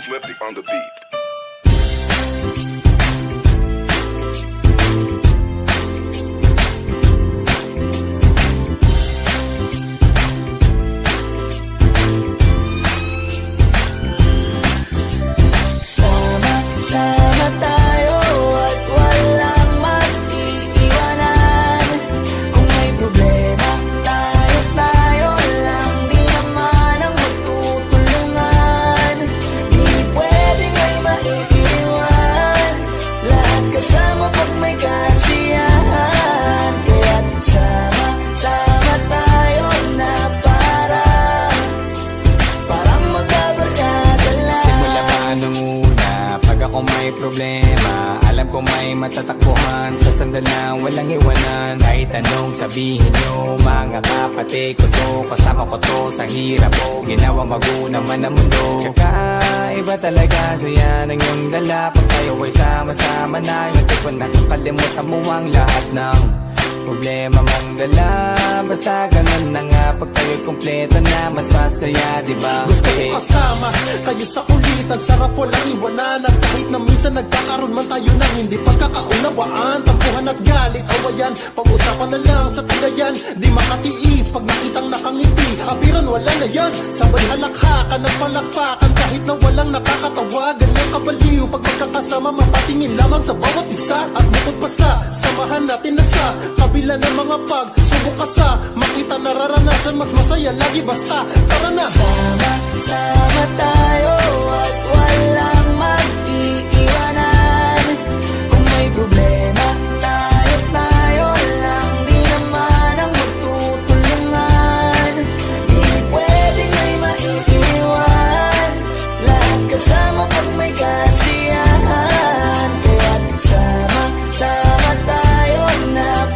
Swifty on the beat. Sama tayo at walang mag-iiwanan. Kung may problema, tayo lang. Di naman ang magtutulungan. Di pwedeng may maiiwan. Lahat kasama pag may kasiyahan. Kaya't sama tayo na parang magkabarkada lang. Simula pa nung una, pag ako may problema, alam ko may matatakbuhan. Sa sandalang walang iwanan. Kahit anong sabihin nyo, mga kapatid ko to, kasama ko to sa hirap ko, ginawa magunang man ang mundo. Tsaka iba talaga saya ng iyong dala. Pag tayo ay sama-sama na, yung tipo nakakalimutan mo ang lahat ng problema mong dala. Basta ganun na nga, pag tayo'y kumpleto na, mas masaya, diba? Gusto ko kasama kayo sa kulitan, sarap walang iwanan. At kahit na minsan nagkakaroon man tayo ng hindi pagkakaunawaan, tampuhan at galit, awayan, pag-usapan na lang sa tagayan. Di makatiis pag nakitang nakangiti, abiran wala na yan. Sabay halakhakan at palakpakan, kahit na walang nakakatawa. Ganyan kabaliw pag magkakasama, mapatingin lamang sa bawat isa. At bukod pa sa samahan natin na sa kabila ng mga pagsubok ka sa makita nararanasan, mas masaya lagi basta tara na. Sama tayo at walang mag-iiwanan. Kung may problema, tayo lang. Di naman ang magtutulungan. Di pwedeng may maiiwan. Lahat kasama pag may kasiyahan. Kaya't sama tayo na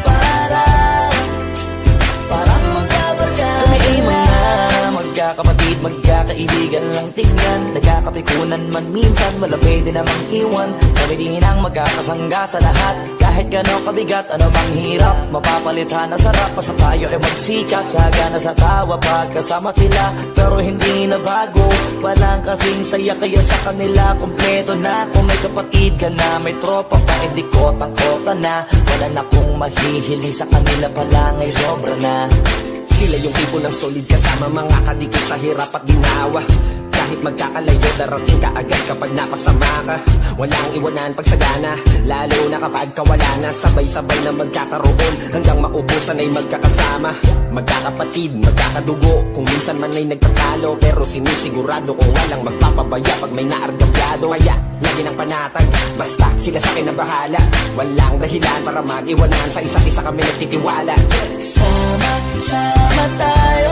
parang magkabarkada. Kami ay mga magkakapatid, magkakaibigan lang tingnan. Nagkakapikunan man minsan, wala pwede namang iwan. Kami din ang magkakasangga sa lahat. Kahit gano'ng kabigat, ano bang hirap, mapapalitan na sarap. Basta tayo ay magsikap, tsaga na sa tawa pagkasama sila. Pero hindi na bago, walang kasing saya. Kaya sa kanila kompleto na. Kung may kapatid ka na, may tropa pa, hindi kotang-kota na. Wala na kong mahihiling sa kanila pa lang ay sobra na. Sila yung tipo ng solid kasama, mga kadikit sa hirap at ginawa. Kahit magkakalayo, darating ka agad kapag napasama ka. Walang iwanan pag sagana, lalo na kapag kawala na. Sabay-sabay na magkakaroon, hanggang maubusan ay magkakasama. Magkakapatid, magkakadugo, kung minsan man ay nagtatalo. Pero sinisigurado kung walang magpapabaya pag may naargabyado. Kaya, lagi ng panatag, basta sila sa akin na bahala. Walang dahilan para mag-iwanan, sa isa't isa kami nagtitiwala. Sama tayo